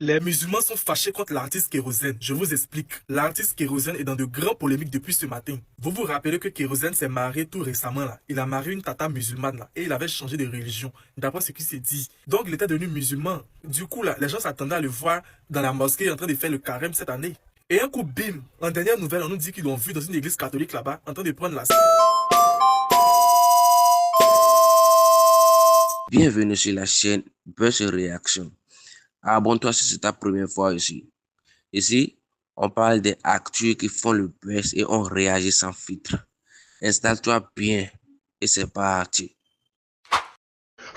Les musulmans sont fâchés contre l'artiste Kérosène. Je vous explique. L'artiste Kérosène est dans de grandes polémiques depuis ce matin. Vous vous rappelez que Kérosène s'est marié tout récemment là. Il a marié une tata musulmane là. Et il avait changé de religion. D'après ce qui s'est dit. Donc il était devenu musulman. Du coup là, les gens s'attendaient à le voir dans la mosquée en train de faire le carême cette année. Et un coup, bim, en dernière nouvelle, on nous dit qu'ils l'ont vu dans une église catholique là-bas, en train de prendre la... Bienvenue sur la chaîne Buzz Réaction. Abonne-toi si c'est ta première fois ici. Ici, on parle des actus qui font le buzz et on réagit sans filtre. Installe-toi bien et c'est parti.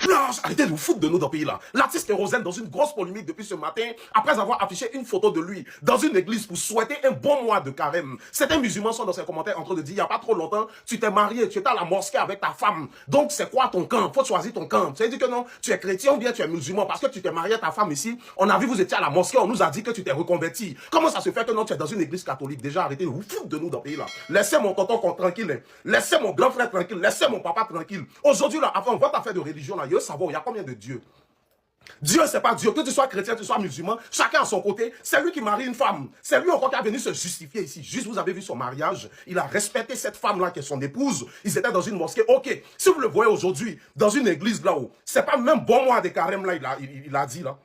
Blanche, arrêtez de vous foutre de nous dans ce pays-là. L'artiste Kérosène dans une grosse polémique depuis ce matin, après avoir affiché une photo de lui dans une église pour souhaiter un bon mois de carême. Certains musulmans sont dans ses commentaires en train de dire, il n'y a pas trop longtemps, tu t'es marié, tu étais à la mosquée avec ta femme. Donc c'est quoi ton camp? Faut choisir ton camp. Tu as dit que non, tu es chrétien ou bien tu es musulman parce que tu t'es marié à ta femme ici. On a vu, vous étiez à la mosquée, on nous a dit que tu t'es reconverti. Comment ça se fait que non, tu es dans une église catholique? Déjà, arrêtez de vous foutre de nous dans ce pays-là. Laissez mon tonton tranquille. Laissez mon grand frère tranquille. Laissez mon papa tranquille. Aujourd'hui, là, avant votre affaire de religion, là, il y a combien de Dieu? Dieu, c'est pas Dieu. Que tu sois chrétien, que tu sois musulman, chacun à son côté. C'est lui qui marie une femme. C'est lui encore qui a venu se justifier ici. Juste, vous avez vu son mariage. Il a respecté cette femme-là qui est son épouse. Ils étaient dans une mosquée. Ok, si vous le voyez aujourd'hui, dans une église là-haut, c'est pas même bon mois de carême là, il a dit là.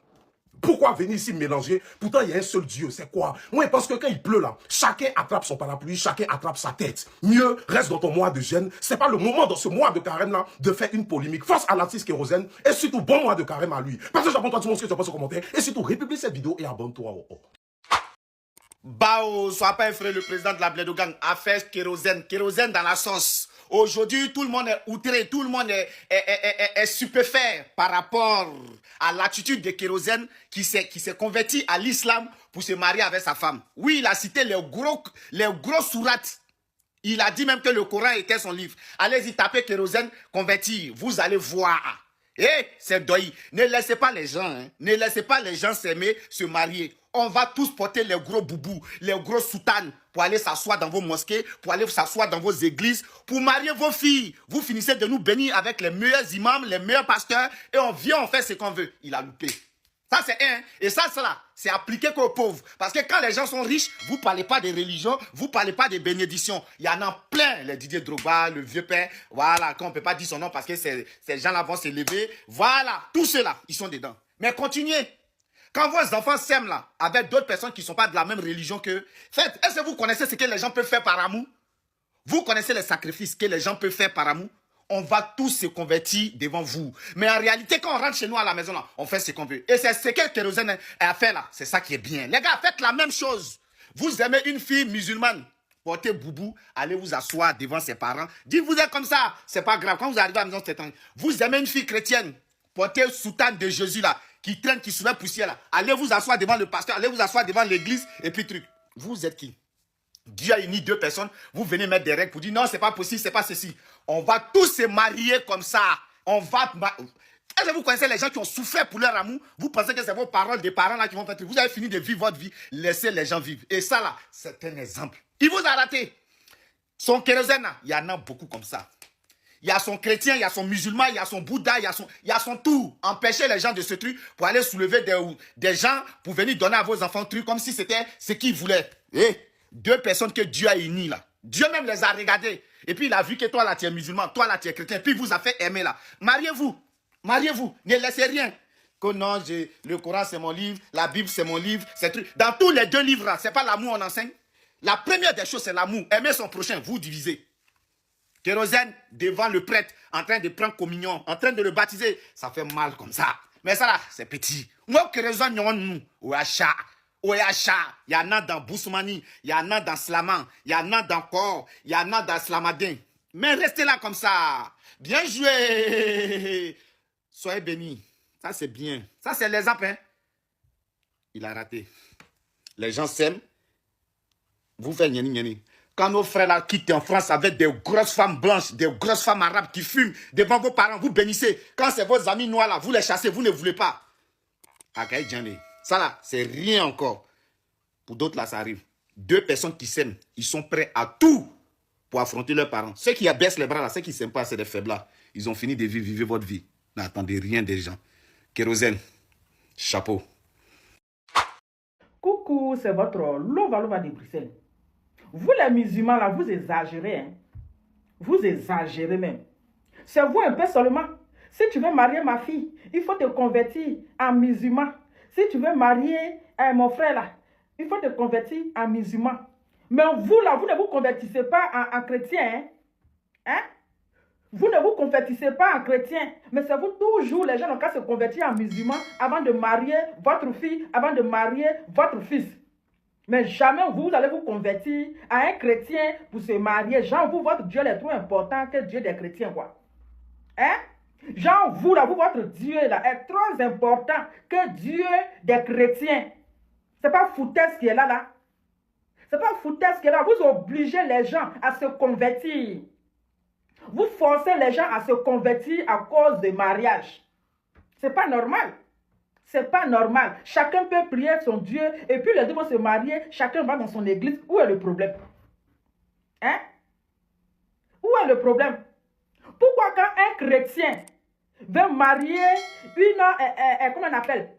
Pourquoi venir ici mélanger? Pourtant, il y a un seul Dieu. C'est quoi? Moi, parce que quand il pleut là, chacun attrape son parapluie, chacun attrape sa tête. Mieux, reste dans ton mois de jeûne. C'est pas le moment dans ce mois de carême là de faire une polémique. Force à l'artiste Kérosène et surtout bon mois de carême à lui. Parce que j'abonne-toi tout le monde ce que tu penses au commentaire et surtout république cette vidéo et abonne-toi. Bao, sois pas effrayé, le président de la Bledogang a fait kérosène dans la sauce. Aujourd'hui, tout le monde est outré, tout le monde est stupéfait par rapport à l'attitude de Kérosène qui s'est converti à l'islam pour se marier avec sa femme. Oui, il a cité les gros sourates. Il a dit même que le Coran était son livre. Allez-y, tapez Kérosène converti, vous allez voir. C'est deuil. Ne laissez pas les gens, ne laissez pas les gens s'aimer, se marier. On va tous porter les gros boubous, les gros soutanes pour aller s'asseoir dans vos mosquées, pour aller s'asseoir dans vos églises, pour marier vos filles. Vous finissez de nous bénir avec les meilleurs imams, les meilleurs pasteurs, et on vient, on fait ce qu'on veut. Il a loupé. Ça, c'est un. Et ça, c'est appliqué qu'aux pauvres. Parce que quand les gens sont riches, vous ne parlez pas de religion, vous ne parlez pas de bénédiction. Il y en a plein, les Didier Drogba, le vieux père, voilà, qu'on ne peut pas dire son nom parce que ces gens-là vont se lever. Voilà, tous ceux-là, ils sont dedans. Mais continuez. Quand vos enfants s'aiment là, avec d'autres personnes qui ne sont pas de la même religion qu'eux, faites, est-ce que vous connaissez ce que les gens peuvent faire par amour? Vous connaissez les sacrifices que les gens peuvent faire par amour? On va tous se convertir devant vous. Mais en réalité, quand on rentre chez nous à la maison, là, on fait ce qu'on veut. Et c'est ce que Kérosène a fait là. C'est ça qui est bien. Les gars, faites la même chose. Vous aimez une fille musulmane, portez boubou, allez vous asseoir devant ses parents. Dites, vous êtes comme ça, c'est pas grave. Quand vous arrivez à la maison, c'est temps. Vous aimez une fille chrétienne, portez soutane de Jésus là, qui traîne, qui soulève poussière là. Allez vous asseoir devant le pasteur, allez vous asseoir devant l'église, et puis truc. Vous êtes qui? Dieu a uni deux personnes, vous venez mettre des règles pour dire non, c'est pas possible, c'est pas ceci. On va tous se marier comme ça. On va... Est-ce que vous connaissez les gens qui ont souffert pour leur amour? Vous pensez que c'est vos paroles des parents là qui vont faire... Vous avez fini de vivre votre vie, laissez les gens vivre. Et ça là, c'est un exemple. Il vous a raté. Son Kérosène, il y en a beaucoup comme ça. Il y a son chrétien, il y a son musulman, il y a son Bouddha, il y a son tout. Empêchez les gens de ce truc pour aller soulever des gens pour venir donner à vos enfants truc comme si c'était ce qu'ils voulaient. Deux personnes que Dieu a unies là. Dieu même les a regardées. Et puis il a vu que toi là tu es musulman, toi là tu es chrétien. Puis il vous a fait aimer là. Mariez-vous. Mariez-vous. Ne laissez rien. Que non, le Coran c'est mon livre, la Bible c'est mon livre. Dans tous les deux livres là, c'est pas l'amour on enseigne. La première des choses c'est l'amour. Aimer son prochain, vous divisez. Kérosène devant le prêtre, en train de prendre communion, en train de le baptiser. Ça fait mal comme ça. Mais ça là, c'est petit. Moi, Kérosène, nous, Oyacha. Oyacha, il y en a dans Boussoumani, il y en a dans Slaman, il y en a dans Kor, il y en a dans Slamadin. Mais restez là comme ça. Bien joué. Soyez bénis. Ça, c'est bien. Ça, c'est l'exemple. Hein? Il a raté. Les gens s'aiment. Vous faites nyani. Quand nos frères là quittent en France avec des grosses femmes blanches, des grosses femmes arabes qui fument devant vos parents, vous bénissez. Quand c'est vos amis noirs là, vous les chassez, vous ne voulez pas. Akaï Djane. Ça là, c'est rien encore. Pour d'autres là, ça arrive. Deux personnes qui s'aiment, ils sont prêts à tout pour affronter leurs parents. Ceux qui abaissent les bras là, ceux qui ne s'aiment pas, c'est des faibles là. Ils ont fini de vivre votre vie. N'attendez rien des gens. Kérosène, chapeau. coucou, c'est votre Lova de Bruxelles. Vous les musulmans là, vous exagérez. Hein? Vous exagérez même. C'est vous un peu seulement. Si tu veux marier ma fille, il faut te convertir en musulman. Si tu veux marier mon frère là, il faut te convertir en musulman. Mais vous là, vous ne vous convertissez pas en chrétien. Hein? Hein? Vous ne vous convertissez pas en chrétien, mais c'est vous toujours, les gens n'ont qu'à se convertir en musulman avant de marier votre fille, avant de marier votre fils. Mais jamais vous allez vous convertir à un chrétien pour se marier. Genre, vous, votre Dieu est trop important que Dieu des chrétiens, quoi. Hein? Genre, vous, là, vous, votre Dieu, là, est trop important que Dieu des chrétiens. C'est pas foutaise qui est là, là. C'est pas foutaise qui est là. Vous obligez les gens à se convertir. Vous forcez les gens à se convertir à cause de mariage. C'est pas normal. C'est pas normal. Chacun peut prier son Dieu et puis les deux vont se marier. Chacun va dans son église. Où est le problème? Hein? Où est le problème? Pourquoi quand un chrétien veut marier comment on appelle?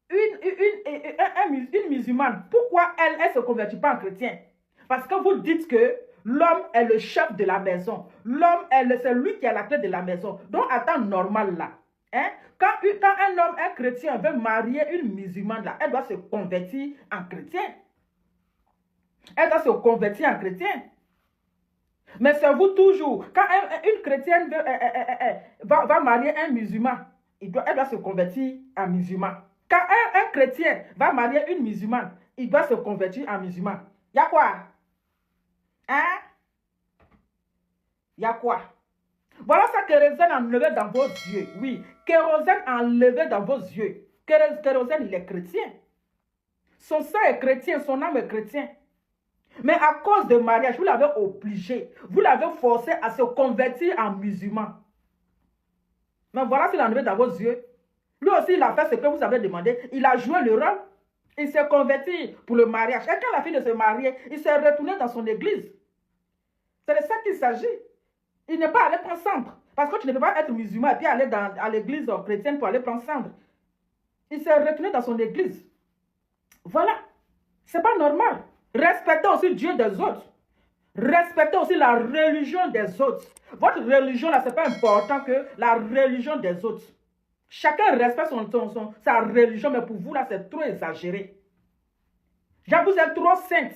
Une musulmane, pourquoi elle ne se convertit pas en chrétien? Parce que vous dites que l'homme est le chef de la maison. L'homme, c'est lui qui a la clé de la maison. Donc, à temps normal là, hein, quand un homme, un chrétien veut marier une musulmane là, elle doit se convertir en chrétien. Elle doit se convertir en chrétien. Mais c'est vous toujours. Quand une chrétienne va marier un musulman, elle doit se convertir en musulman. Quand un chrétien va marier une musulmane, il doit se convertir en musulman. Il y a quoi? Hein? Il y a quoi? Voilà ça que kérosène enlevé dans vos yeux. Oui, kérosène enlevé dans vos yeux. Kérosène, il est chrétien. Son sang est chrétien, son âme est chrétien. Mais à cause de mariage, vous l'avez obligé. Vous l'avez forcé à se convertir en musulman. Mais voilà ce qu'il a enlevé dans vos yeux. Lui aussi, il a fait ce que vous avez demandé. Il a joué le rôle. Il s'est converti pour le mariage. Et quand la fille de se marier, il s'est retourné dans son église. C'est de ça qu'il s'agit. Il n'est pas allé prendre cendre. Parce que tu ne peux pas être musulman et puis aller à l'église chrétienne pour aller prendre cendre. Il s'est retourné dans son église. Voilà. C'est pas normal. Respectez aussi Dieu des autres. Respectez aussi la religion des autres. Votre religion, là, c'est pas important que la religion des autres. Chacun respecte sa religion, mais pour vous, là, c'est trop exagéré. Jean, vous êtes trop sainte.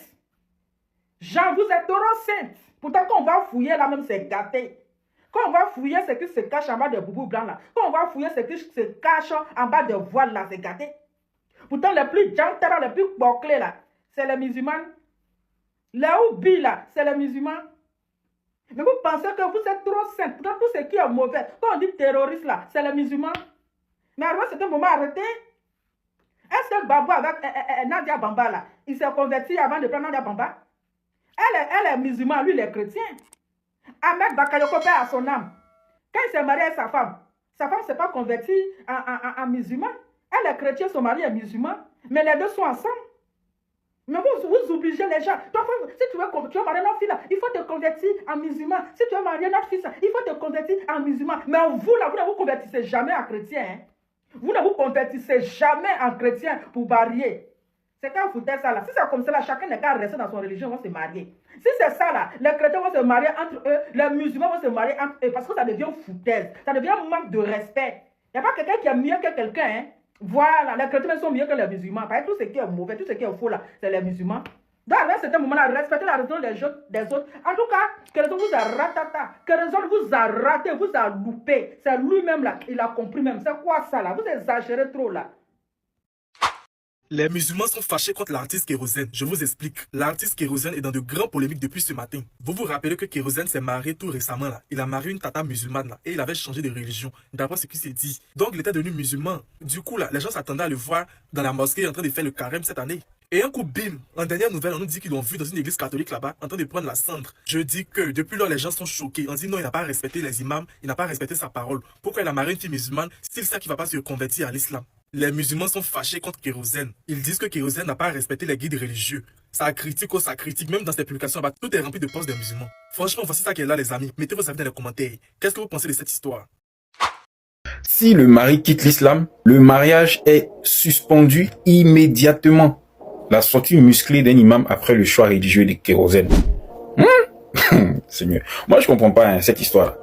Jean, vous êtes trop sainte. Pourtant, quand on va fouiller, là, même, c'est gâté. Quand on va fouiller ce qui se cache en bas de boubou blanc, là. Quand on va fouiller ce qui se cache en bas de voile, là, c'est gâté. Pourtant, les plus gentils, les plus bouclés, là, c'est les musulmans. Les oubis, là, c'est les musulmans. Mais vous pensez que vous êtes trop sainte. Pourtant, tout ce qui est mauvais, quand on dit terroriste, là, c'est les musulmans. Mais alors, c'est un moment arrêté. Est-ce que Babou avec Nadia Bamba, là, il s'est converti avant de prendre Nadia Bamba? Elle est musulmane, lui, il est chrétien. Ahmed Bakayoko perd à son âme. Quand il s'est marié avec sa femme ne s'est pas convertie en musulman. Elle est chrétienne, son mari est musulman. Mais les deux sont ensemble. Mais vous obligez les gens. Toi, si tu veux marier notre fille, là, il faut te convertir en musulman. Si tu veux marier notre fils, il faut te convertir en musulman. Mais vous, là, vous ne vous convertissez jamais en chrétien. Hein? Vous ne vous convertissez jamais en chrétien pour marier. C'est quand vous faites ça là. Si c'est comme ça là, chacun n'est qu'à rester dans son religion, vont se marier. Si c'est ça là, les chrétiens vont se marier entre eux, les musulmans vont se marier entre eux, parce que ça devient foutaise, ça devient un manque de respect. Il n'y a pas quelqu'un qui est mieux que quelqu'un. Hein? Voilà, les chrétiens sont mieux que les musulmans. Parce que tout ce qui est mauvais, tout ce qui est faux là, c'est les musulmans. Donc à un certain moment là, respectez la religion des autres. En tout cas, quelqu'un vous a ratata, quelqu'un vous a raté, vous a loupé. C'est lui-même là, il a compris même. C'est quoi ça là? Vous exagérez trop là. Les musulmans sont fâchés contre l'artiste Kérosène. Je vous explique. L'artiste Kérosène est dans de grandes polémiques depuis ce matin. Vous vous rappelez que Kérosène s'est marié tout récemment là. Il a marié une tata musulmane là. Et il avait changé de religion. D'après ce qui s'est dit. Donc il était devenu musulman. Du coup là, les gens s'attendaient à le voir dans la mosquée en train de faire le carême cette année. Et un coup, bim, en dernière nouvelle, on nous dit qu'ils l'ont vu dans une église catholique là-bas, en train de prendre la cendre. Je dis que depuis lors, les gens sont choqués. On dit non, il n'a pas respecté les imams, il n'a pas respecté sa parole. Pourquoi il a marié une fille musulmane s'il sait qu'il ne va pas se convertir à l'islam? Les musulmans sont fâchés contre Kérosène. Ils disent que Kérosène n'a pas respecté les guides religieux. Ça critique, même dans ses publications, bah, tout est rempli de postes des musulmans. Franchement, voici ça qui est là, les amis. Mettez vos avis dans les commentaires. Qu'est-ce que vous pensez de cette histoire? Si le mari quitte l'islam, le mariage est suspendu immédiatement. la sortie musclée d'un imam après le choix religieux de kérosène. Seigneur, moi je comprends pas cette histoire.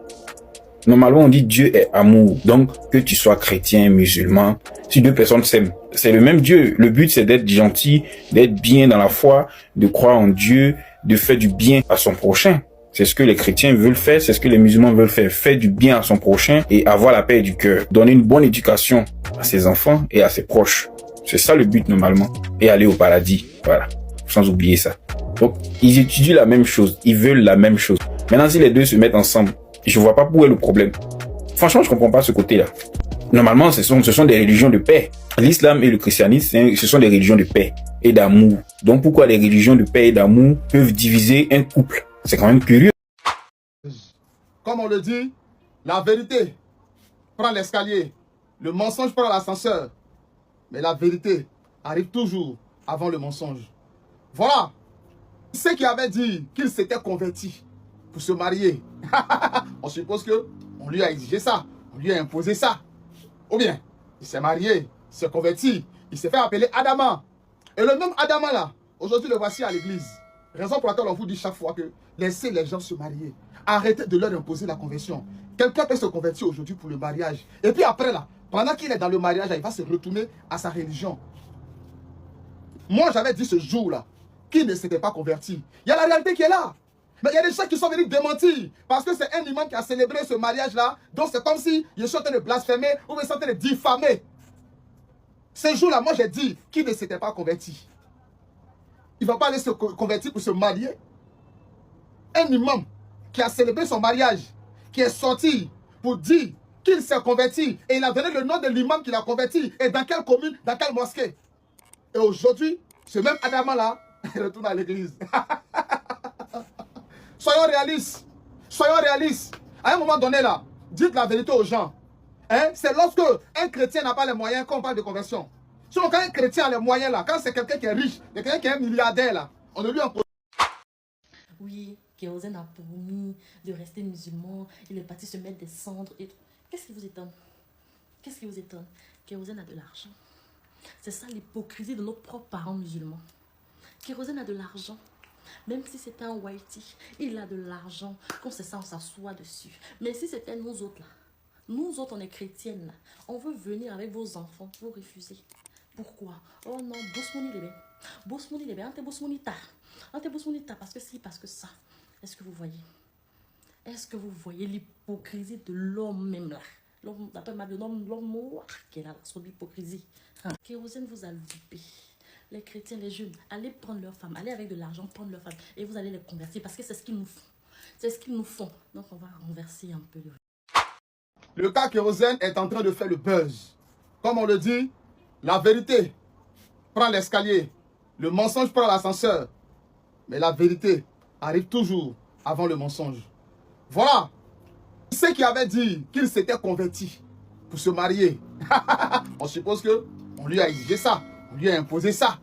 Normalement on dit Dieu est amour, donc que tu sois chrétien, musulman, si deux personnes s'aiment, c'est le même Dieu. Le but c'est d'être gentil, d'être bien dans la foi, de croire en Dieu, de faire du bien à son prochain. C'est ce que les chrétiens veulent faire, c'est ce que les musulmans veulent faire. Faire du bien à son prochain et avoir la paix du cœur. Donner une bonne éducation à ses enfants et à ses proches. C'est ça le but normalement. Et aller au paradis. Voilà. Sans oublier ça. Donc, ils étudient la même chose. Ils veulent la même chose. Maintenant, si les deux se mettent ensemble, je vois pas où est le problème. Franchement, je comprends pas ce côté-là. Normalement, ce sont des religions de paix. L'islam et le christianisme, ce sont des religions de paix et d'amour. Donc, pourquoi les religions de paix et d'amour peuvent diviser un couple? C'est quand même curieux. Comme on le dit, la vérité prend l'escalier, le mensonge prend l'ascenseur. Mais la vérité arrive toujours avant le mensonge. Voilà. Ceux qui avaient dit qu'il s'était converti pour se marier, on suppose qu'on lui a exigé ça, on lui a imposé ça. Ou bien, il s'est marié, il s'est converti, il s'est fait appeler Adama. Et le même Adama là, aujourd'hui le voici à l'église. Raison pour laquelle on vous dit chaque fois que laissez les gens se marier. Arrêtez de leur imposer la conversion. Quelqu'un peut se convertir aujourd'hui pour le mariage. Et puis après là, pendant qu'il est dans le mariage, il va se retourner à sa religion. Moi j'avais dit ce jour-là, qu'il ne s'était pas converti. Il y a la réalité qui est là. Mais il y a des gens qui sont venus démentir. Parce que c'est un imam qui a célébré ce mariage-là. Donc c'est comme si je suis en train de blasphémer ou je suis en train de diffamer. Ce jour-là, moi j'ai dit qu'il ne s'était pas converti. Il ne va pas aller se convertir pour se marier. Un imam qui a célébré son mariage, qui est sorti pour dire qu'il s'est converti. Et il a donné le nom de l'imam qu'il a converti. Et dans quelle commune, dans quelle mosquée. Et aujourd'hui, ce même Adama-là, il retourne à l'église. Soyons réalistes. Soyons réalistes. À un moment donné là, dites la vérité aux gens. Hein? C'est lorsque un chrétien n'a pas les moyens qu'on parle de conversion. Sinon quand un chrétien a les moyens là, quand c'est quelqu'un qui est riche, quelqu'un qui est un milliardaire là, on ne lui impose. Oui, Kérosène a promis de rester musulman. Il est parti se mettre des cendres et tout. Qu'est-ce qui vous étonne? Qu'est-ce qui vous étonne? Kérosène a de l'argent. C'est ça l'hypocrisie de nos propres parents musulmans. Kérosène a de l'argent. Même si c'était un whitey, il a de l'argent. Quand c'est ça, on s'assoit dessus. Mais si c'était nous autres là, nous autres on est chrétiennes là, on veut venir avec vos enfants, vous refusez. Pourquoi? Oh non, Bosmouni lebe, ante Bosmouni ta, parce que si, parce que ça. Est-ce que vous voyez? Est-ce que vous voyez l'hypocrisie de l'homme même là? L'homme, l'homme noir qui est là, sur l'hypocrisie. Kérosène vous a loupé. Les chrétiens, les jeunes, allez prendre leurs femmes, allez avec de l'argent prendre leurs femmes et vous allez les convertir parce que c'est ce qu'ils nous font. C'est ce qu'ils nous font. Donc on va renverser un peu. Le cas Kérosène est en train de faire le buzz. Comme on le dit, la vérité prend l'escalier, le mensonge prend l'ascenseur. Mais la vérité arrive toujours avant le mensonge. Voilà. Ceux qui avaient dit qu'il s'était converti pour se marier, on suppose qu'on lui a exigé ça, on lui a imposé ça.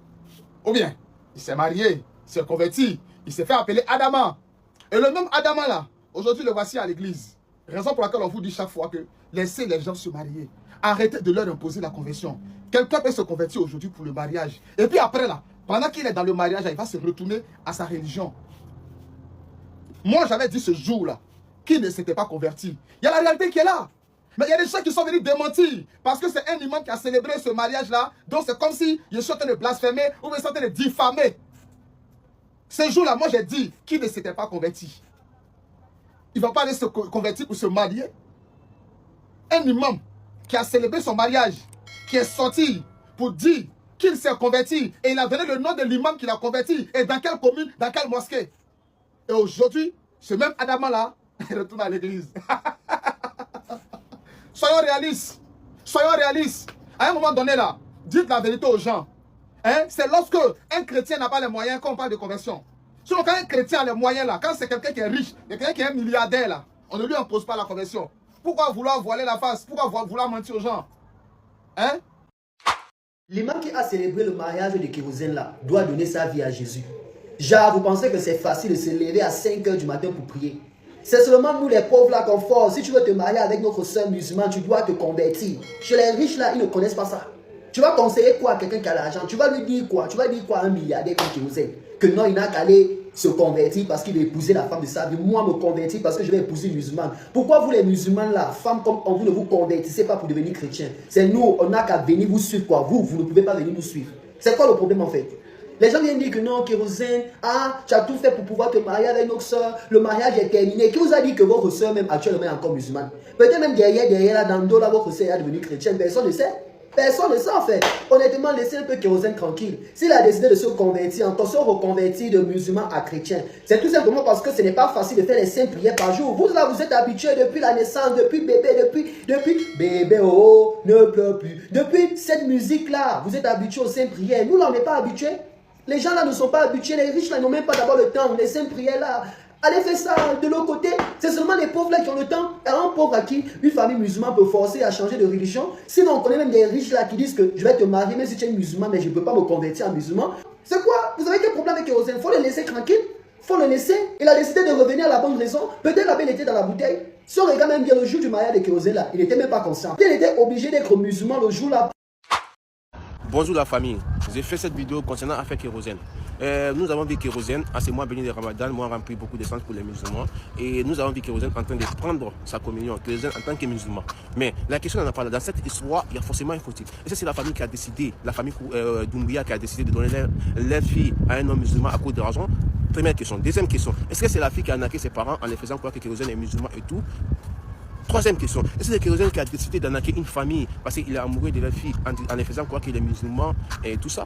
Ou bien, il s'est marié, il s'est converti, il s'est fait appeler Adama. Et le même Adama là, aujourd'hui le voici à l'église. Raison pour laquelle on vous dit chaque fois que laissez les gens se marier. Arrêtez de leur imposer la conversion. Quelqu'un peut se convertir aujourd'hui pour le mariage. Et puis après là, pendant qu'il est dans le mariage, il va se retourner à sa religion. Moi j'avais dit ce jour-là, qu'il ne s'était pas converti. Il y a la réalité qui est là. Mais il y a des gens qui sont venus démentir. Parce que c'est un imam qui a célébré ce mariage-là. Donc c'est comme si je suis en train de blasphémer ou je suis en train de diffamer. Ce jour-là, moi j'ai dit qu'il ne s'était pas converti. Il ne va pas aller se convertir pour se marier. Un imam qui a célébré son mariage, qui est sorti pour dire qu'il s'est converti. Et il a donné le nom de l'imam qu'il a converti. Et dans quelle commune, dans quelle mosquée. Et aujourd'hui, ce même Adama-là, il retourne à l'église. Soyons réalistes. Soyons réalistes. À un moment donné là, dites la vérité aux gens. Hein? C'est lorsque un chrétien n'a pas les moyens qu'on parle de conversion. Sinon quand un chrétien a les moyens là, quand c'est quelqu'un qui est riche, quelqu'un qui est un milliardaire là, on ne lui impose pas la conversion. Pourquoi vouloir voiler la face? Pourquoi vouloir mentir aux gens? Hein? L'imam qui a célébré le mariage de Kérosène là doit donner sa vie à Jésus. Genre, vous pensez que c'est facile de se lever à 5 h du matin pour prier? C'est seulement nous les pauvres là qu'on force. Si tu veux te marier avec notre sœur musulmane, tu dois te convertir. Chez les riches là, ils ne connaissent pas ça. Tu vas conseiller quoi à quelqu'un qui a l'argent? Tu vas lui dire quoi? Tu vas dire quoi à un milliardaire comme Kérosène? Que non, il n'a qu'à aller se convertir parce qu'il veut épouser la femme de sa vie. Moi, me convertir parce que je vais épouser une musulmane. Pourquoi vous les musulmanes là, femmes comme on, vous ne vous convertissez pas pour devenir chrétien? C'est nous, on n'a qu'à venir vous suivre quoi. Vous ne pouvez pas venir nous suivre. C'est quoi le problème en fait? Les gens viennent dire que non, Kérosène, tu as tout fait pour pouvoir te marier avec notre soeur. Le mariage est terminé. Qui vous a dit que votre soeur même actuellement est encore musulmane? Peut-être même derrière là, dans le dos là, votre soeur est devenue chrétienne. Personne ne sait. Personne ne sait en fait. Honnêtement, laissez un peu Kérosène tranquille. S'il a décidé de se convertir, encore se reconvertir de musulman à chrétien, c'est tout simplement parce que ce n'est pas facile de faire les 5 prières par jour. Vous là, vous êtes habitués depuis la naissance, depuis bébé, depuis bébé, oh, ne pleure plus. Depuis cette musique là, vous êtes habitués aux 5 prières. Nous là, on n'est pas habitués. Les gens là ne sont pas habitués. Les riches là n'ont même pas d'abord le temps. Les 5 prières là. Allez faire ça de l'autre côté. C'est seulement les pauvres là qui ont le temps. Alors un pauvre à qui une famille musulmane peut forcer à changer de religion. Sinon on connaît même des riches là qui disent que je vais te marier même si tu es musulman mais je ne peux pas me convertir en musulman. C'est quoi? Vous avez quel problème avec Kérosène? Il faut le laisser tranquille. Il faut le laisser. Il a décidé de revenir à la bonne raison. Peut-être la belle était dans la bouteille. Si on regarde même bien le jour du mariage de Kérosène là, il n'était même pas conscient. Il était obligé d'être musulman le jour là. Bonjour la famille, j'ai fait cette vidéo concernant l'affaire Kérosène. Nous avons vu Kérosène, à ces mois bénis de Ramadan, moi rempli beaucoup de sens pour les musulmans. Et nous avons vu Kérosène en train de prendre sa communion, Kérosène en tant que musulman. Mais la question n'a pas là. Dans cette histoire, il y a forcément un fautif. Et ça, c'est la famille qui a décidé, la famille Doumbouya qui a décidé de donner leur fille à un homme musulman à cause de l'argent. Première question. Deuxième question, est-ce que c'est la fille qui a arnaqué ses parents en les faisant croire que Kérosène est musulman et tout? Troisième question, est-ce que c'est Kérosène qui a décidé d'arnaquer une famille parce qu'il est amoureux de leur fille en les faisant croire qu'il est musulman et tout ça?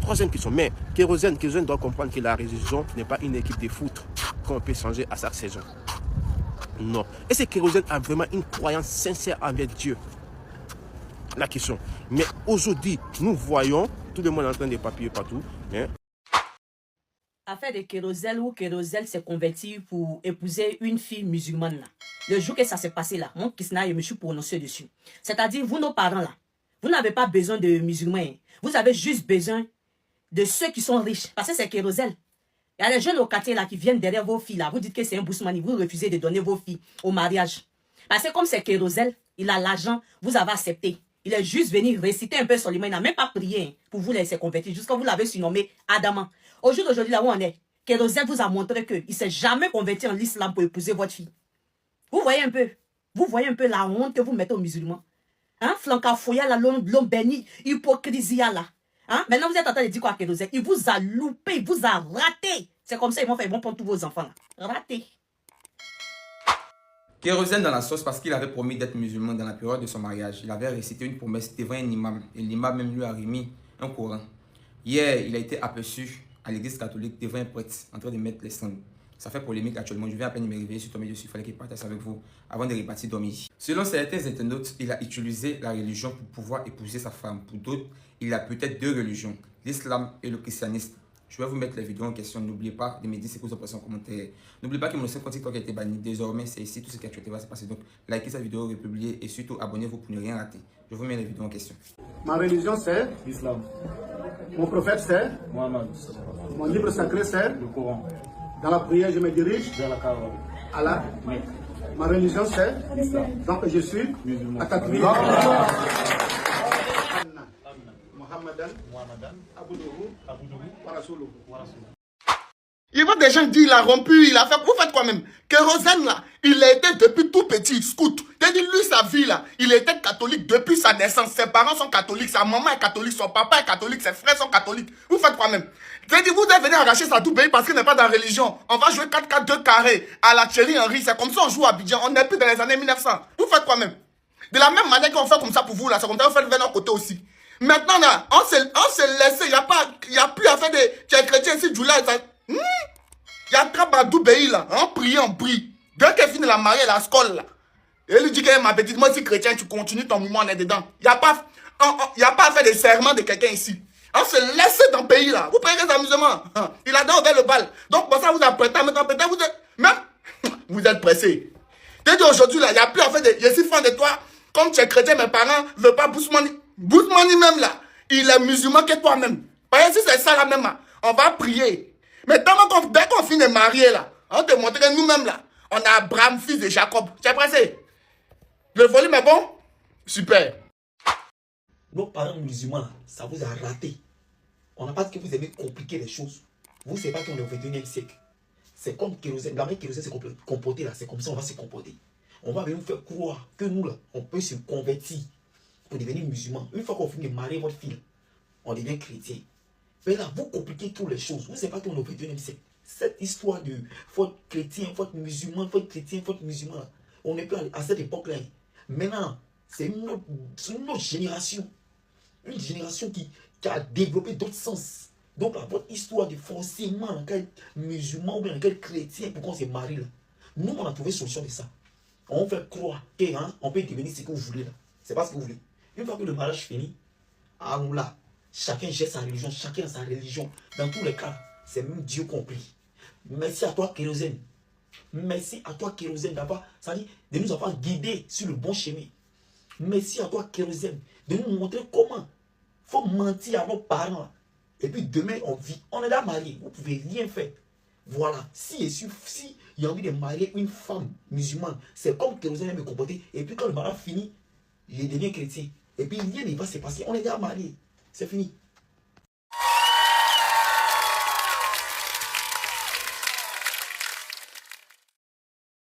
Troisième question, mais Kérosène doit comprendre que la religion n'est pas une équipe de foot qu'on peut changer à chaque saison. Non. Est-ce que Kérosène a vraiment une croyance sincère envers Dieu? La question. Mais aujourd'hui, nous voyons, tout le monde est en train de papiller partout. Hein? Affaire de Kérosène où Kérosène s'est converti pour épouser une fille musulmane là. Le jour que ça s'est passé là, mon Kisna, je me suis prononcé dessus. C'est-à-dire, vous, nos parents là, vous n'avez pas besoin de musulmans. Vous avez juste besoin de ceux qui sont riches. Parce que c'est Kérosène. Il y a les jeunes au quartier là qui viennent derrière vos filles là. Vous dites que c'est un bousmani. Vous refusez de donner vos filles au mariage. Parce que comme c'est Kérosène, il a l'argent, vous avez accepté. Il est juste venu réciter un peu Soliman. Il n'a même pas prié pour vous laisser convertir. Jusqu'à vous l'avez surnommé Adama. Au jour d'aujourd'hui, là où on est, Kérosène vous a montré qu'il ne s'est jamais converti en l'islam pour épouser votre fille. Vous voyez un peu la honte que vous mettez aux musulmans. Hein? Flancafouya, la l'homme béni, hypocrisie là. Hein? Maintenant, vous êtes en train de dire quoi à Kérosène? Il vous a loupé, il vous a raté. C'est comme ça, ils vont prendre tous vos enfants là. Raté. Kérosène dans la sauce parce qu'il avait promis d'être musulman dans la période de son mariage. Il avait récité une promesse devant un imam. Et l'imam même lui a remis un Coran. Hier, il a été aperçu à l'église catholique devant un prêtre en train de mettre les cendres. Ça fait polémique actuellement. Je viens à peine de me réveiller sur ton média. Il fallait qu'il partage avec vous avant de repartir dormir. Selon certains internautes, il a utilisé la religion pour pouvoir épouser sa femme. Pour d'autres, il a peut-être 2 religions, l'islam et le christianisme. Je vais vous mettre les vidéos en question. N'oubliez pas de me dire ce que vous en pensez en commentaire. N'oubliez pas que mon compte TikTok a été banni. Désormais, c'est ici tout ce qui actualité va se passer. Donc, likez cette vidéo, republiez et surtout abonnez-vous pour ne rien rater. Je vous mets les vidéos en question. Ma religion c'est l'islam. Mon prophète c'est Mohammed. Mon livre sacré c'est le Coran. Dans la prière, je me dirige vers la Kaaba. Allah. Oui. Ma religion c'est l'islam. Donc je suis musulman. À ta prière. Il va des gens dire il a rompu, il a fait. Vous faites quoi même? Kérosène là, il a été depuis tout petit scout. C'est-à-dire lui sa vie là, il était catholique depuis sa naissance. Ses parents sont catholiques, sa maman est catholique, son papa est catholique, ses frères sont catholiques. Vous faites quoi même? C'est-à-dire vous devez venir arracher ça tout pays parce qu'il n'est pas dans la religion. On va jouer 4-4-2 carrés à la Thierry Henry. C'est comme ça on joue à Abidjan. On n'est plus dans les années 1900. Vous faites quoi même? De la même manière qu'on fait comme ça pour vous là, c'est comme ça qu'on fait de notre côté aussi. Maintenant là, on s'est laissé, il n'y a plus à faire de... Tu es chrétien ici, Djoula, ça... Il y a Trabadou pays là, on prie. Dès qu'elle finit la mariée, elle a scole là. Et elle lui dit que ma petite, moi si chrétien, tu continues ton mouvement, on est dedans. Il n'y a pas à faire des serments de quelqu'un ici. On se laisse dans le pays là. Vous prenez des amusements. Il a donné le bal. Donc pour ça, vous apprêtez, vous êtes... Même, vous êtes pressé. T'as dit aujourd'hui là, il n'y a plus à faire de... Je suis fan de toi. Comme tu es chrétien, mes parents ne veulent pas Bousmani. Bousmani même là, il est musulman que toi-même. Parce que si c'est ça là même, on va prier. Mais dès qu'on finit de marier là, on te montre que nous-mêmes là, on a Abraham, fils de Jacob. Tu es pressé? Le volume est bon? Super. nos parents musulmans, ça vous a raté. On n'a pas dit que vous aimez compliquer les choses. Vous ne savez pas qu'on est au 21e siècle. C'est comme Kérosène. La manière Kérosène s'est comporté là, c'est comme ça on va se comporter. On va venir nous faire croire que nous là, on peut se convertir pour devenir musulman. Une fois qu'on finit de marier votre fille, on devient chrétien. Mais là, vous compliquez toutes les choses. Vous ne savez pas qu'on est au 21e siècle. Cette histoire de votre chrétien, votre musulman, votre chrétien, votre musulman, là, on n'est plus à cette époque-là. Maintenant, c'est une autre génération. Une génération qui a développé d'autres sens. Donc, là, votre histoire de forcément dans quel musulman ou bien dans quel chrétien pour qu'on se marie là. Nous, on a trouvé solution de ça. On fait croire qu'on peut devenir ce que vous voulez là. C'est pas ce que vous voulez. Une fois que le mariage finit, à nous là, chacun gère sa religion, chacun a sa religion. Dans tous les cas, c'est même Dieu compris. Merci à toi, Kérosène. Merci à toi, Kérosène, d'avoir, ça dit, de nous avoir guidés sur le bon chemin. Merci à toi, Kérosène, de nous montrer comment il faut mentir à nos parents. Et puis demain, on vit. On est là marié. Vous ne pouvez rien faire. Voilà. Si il a envie de marier une femme musulmane, c'est comme Kérosène aime me comporter. Et puis quand le mariage finit, il devient chrétien. Et puis rien ne va se passer. On est déjà marié. C'est fini.